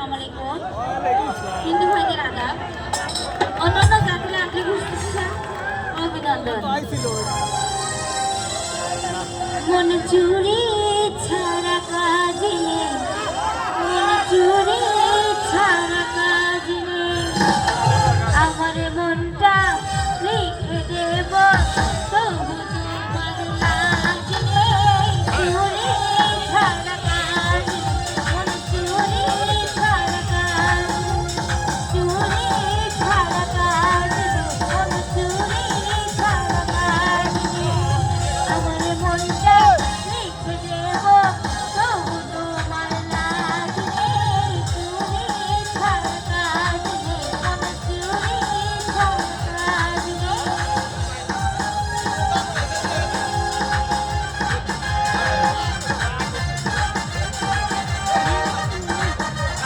আসসালামু আলাইকুম। হিন্দু ভাইদের আদাব। অন্যান্য জাতির আন্তরিক শুভেচ্ছা ও অভিনন্দন। মন চুরি ছাড়া কাজ নেই, মন চুরি ছাড়া কাজ নেই, আমার মনটা লিখে দেব তবু তোমার লাজ নেই। চুরি ছাড়া কাজ নেই, মন চুরি ছাড়া কাজ নেই, চুরি ছাড়া কাজ নেই, মন চুরি ছাড়া কাজ নেই, আমার মনটা লিখে দেব তবু তোমার লাজ নেই। চুরি ছাড়া কাজ নেই, মন চুরি ছাড়া কাজ নেই।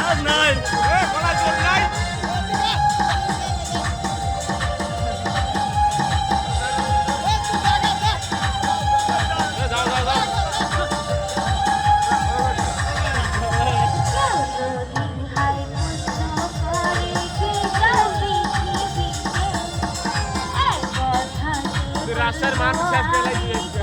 আর নাই এ বলা চল নাই যাও যাও যাও রাস্তার মান হিসাব পেলাই দিয়েছি